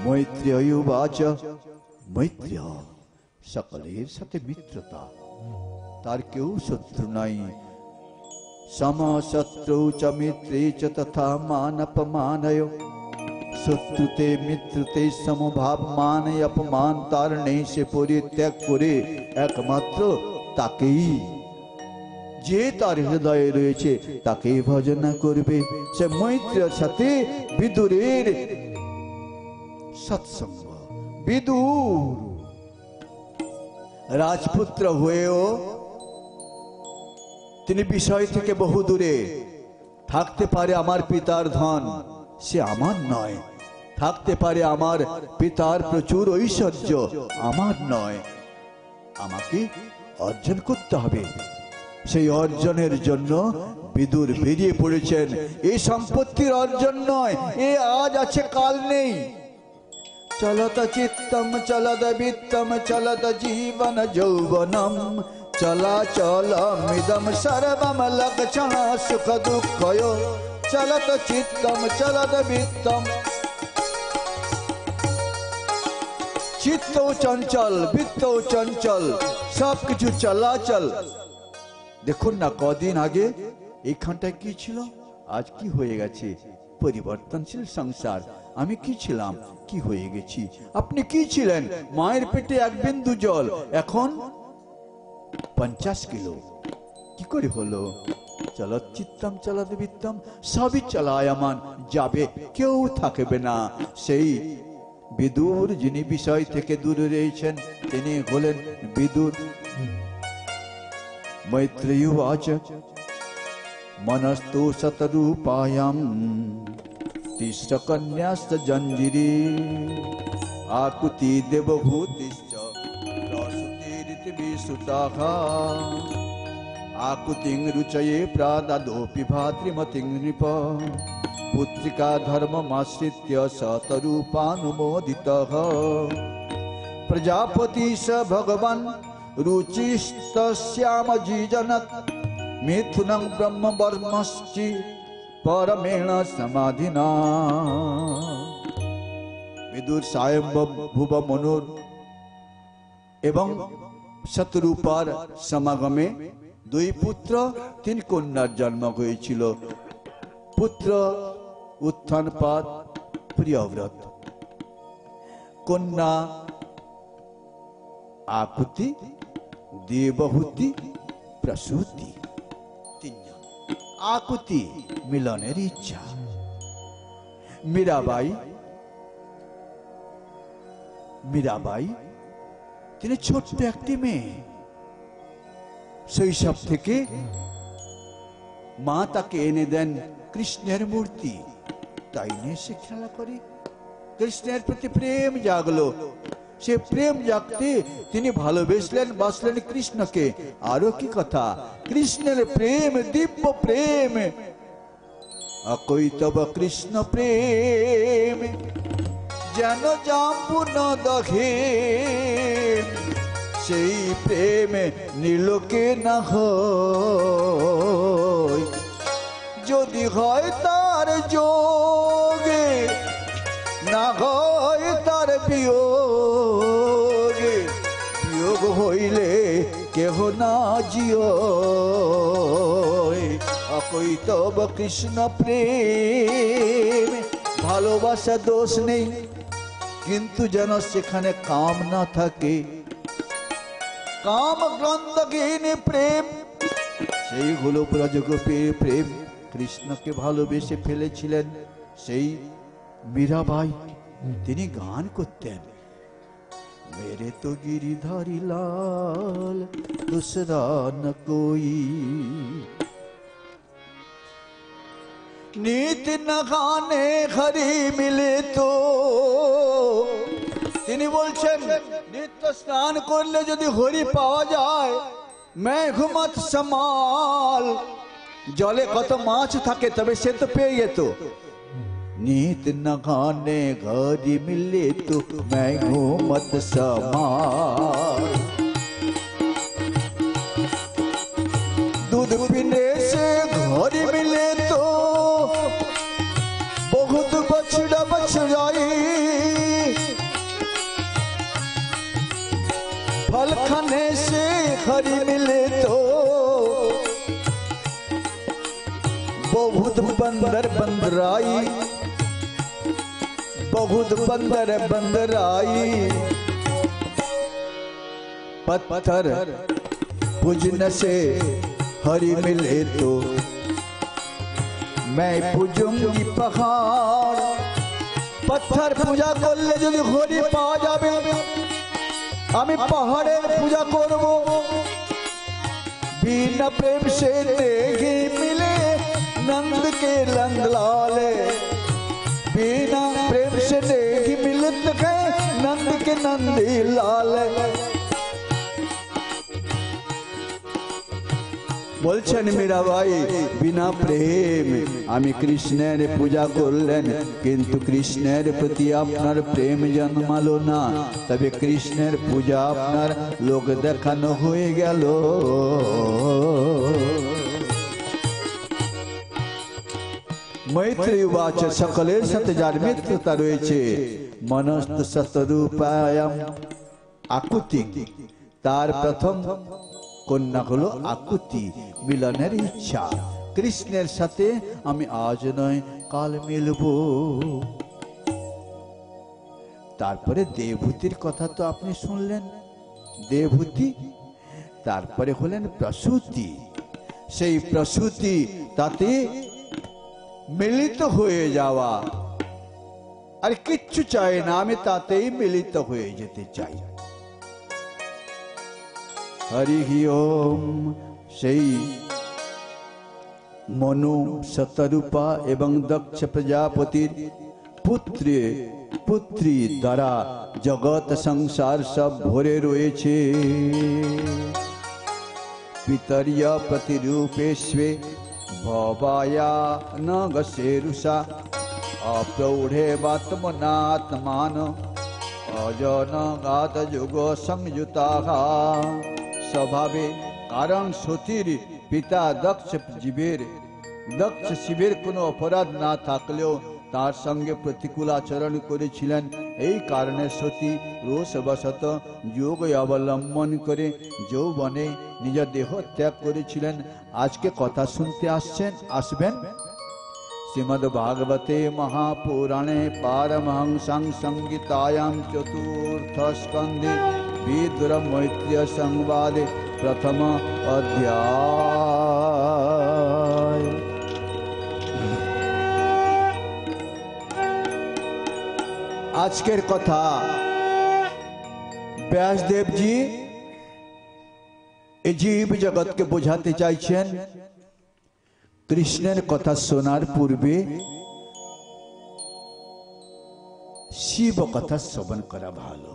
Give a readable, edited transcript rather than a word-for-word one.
मैत्रेय उवाच मैत्रेय सकलेर साथे मित्रता तार केउ शत्रु नाई समशत्रु च मित्रे च तथा मानपमानय शत्रुते मित्रते समभाव मान अपमान तारणे से परित्याग करे एकमात्र ताकेई जे तार हृदय रयेछे ताकेई भजन करबे से मैत्रेयेर साथे विदुरेर सत्संग विदुर राजपुत्र हुएও তিনি বিষয় থেকে বহু দূরে থাকতে পারে আমার পিতার ধন সে আমার নয় থাকতে পারে আমার পিতার প্রচুর ঐশ্বর্য আমার নয় আমাকে অর্জন করতে হবে সেই অর্জনের জন্য বিদুর বেরিয়ে পড়েছেন এই সম্পত্তির অর্জন নয় এ আজ আছে কাল নেই चलत चित्तम चलद वित्तम चलद जीवन यौवनम चला चलमिदं सर्वं लक्षण सुख दुःखयो चलत चित्तम चलद वित्तम चित्त चंचल वित्त चंचल सबकिछु चलाचल देखुन ना कदिन आगे एखानटा की छिलो आज की হয়ে গেছে পরিবর্তনশীল সংসার আমি কি ছিলাম কি হয়ে গেছি আপনি কি ছিলেন মায়ের পেটে এক বিন্দু জল এখন 50 কিলো কি করে হলো চলত চিত্তম চলদ বিত্তম সবই চলায়মান যাবে কেউ থাকবে না সেই বিদুর যিনি বিষয় থেকে দূরে রয়েছেন তিনি হলেন বিদুর मैत्रेय उवाच मनस्तु शतरूपायां तिस्रकन्याश्च जञ्जीरे आकुति देवभूतिश्च प्रसूतिरितिविसुताः आकुतिं रुचये प्राददोऽपि भातृमतिं नृप पुत्रिका धर्ममाश्रित्य शतरूपानुमोदितः प्रजापति स भगवान् रुचिस्तस्यामजीजनत् मिथुनं ब्रह्म वर्मश्चि परमेण समाधिना विदुर स्वयंभुव मनुर एवं शतरूपार समागमे दुई पुत्र तीन कन्यार जन्म हयेछिल पुत्र उत्थानपाद प्रियव्रत कन्या आकुति देवहूति प्रसूति आकुति मिलनेर इच्छा मीराबाई তিনি ছোট্ট একটি মেয়ে শৈশব থেকে মা তাকে এনে দেন কৃষ্ণের মূর্তি তাই নিয়ে সে খেলা করে কৃষ্ণের প্রতি প্রেম জাগলো সে প্রেম জাগতে তিনি ভালোবেসলেন বাসলেন কৃষ্ণকে আরো কি কথা কৃষ্ণের প্রেম দিব্য প্রেম অকৈতব কৃষ্ণ প্রেম যেন জাম্বু না দেখে সেই প্রেম নিলোকে না হয় যদি হয় তার যোগে না হয় তার বিয়োগে বিয়োগ হইলে কেহ না জিয় অকৈতব কৃষ্ণ প্রেম ভালোবাসা দোষ নেই কিন্তু যেন সেখানে কাম না থাকে কাম গ্রন্থহীন প্রেম সেই হলো ব্রজগোপীর প্রেম কৃষ্ণকে ভালোবেসে ফেলেছিলেন সেই मीराबाई তিনি গান করতেন मेरे तो गिरिधारी लाल दूसरा न कोई नीत न खाने हरी मिले तो তিনি বলছেন নিত্য স্নান করলে যদি হরি পাওয়া যায় মেঘমত সমাল জলে কত মাছ থাকে তবে সে তো পেয়ে যেত नीत न खाने घरी मिले तो मैं घूमत समाल दूध पीने से घरी मिले तो बहुत बछड़ा बछड़ाई खाने से हरि मिले तो बहुत बंदर बंदराई, बहुत बंदर बंदराई। पत्थर पूजन से हरि मिले तो मैं पूजूंगी पहाड़। पत्थर पूजा करले যদি হরি পাওয়া যাবে আমি পাহাড়ের পূজা করব। बिना प्रेम से नहीं मिले नंद के नंदलाल, बिना प्रेम से नहीं मिलत है नंद के नंदी लाल। বলছেন মীরাবাই বিনা প্রেম আমি কৃষ্ণের পূজা করলেন, কিন্তু কৃষ্ণের প্রতি আপনার প্রেম জন্মালো না, তবে কৃষ্ণের পূজা আপনার লোক দেখানো হয়ে গেল। मैत्री उवाच सकलेर साथे जार मित्रता रयेछे मनस्त शतरूपायाम आकुति। तार प्रथम कन्या हलो आकुति, मिलनेर इच्छा। कृष्णेर साथे आमी आज नय काल मिलबो। तारपरे देवभूतिर कथा तो आपनि शुनलेन, देवभूति तारपरे हलेन प्रसूति। सेई प्रसूति ताते मिलित हुए जावा और किच्छु चाहे ना, आमी तातेई मिलित हुए जेते चाই। हरि ओम। सेई मनु शतरूपा एवं दक्ष प्रजापतिर पुत्री पुत्री द्वारा जगत संसार सब भरे रयेछे। पितर्य प्रतिरूपेष्वे भवाया न गसेरुषा अप्रौढ़े वात्मनात्मान अजन गात युग संयुता। स्वभावे कारण सतीर पिता दक्ष शिवेर कोनो अपराध ना थाकलेও तार संगे प्रतिकूल आचरण करेছিলেন। এই কারণে सती रोषवशत যোগ অবলম্বন করে যৌবনে নিজ দেহ ত্যাগ করেছিলেন। আজকে কথা শুনতে আসবেন श्रीमद् भागवते महापुराणे पारमहंसां संहितायां चतुर्थ स्कंधे विदुर मैत्रेय संवादे प्रथम अध्याय। आजकेर कथा व्यासदेव जी जीव जगत के बोझाते चाইছেন कृष्णेर कथा शोनार पूर्वे शिव कथा श्रवण करा भालो।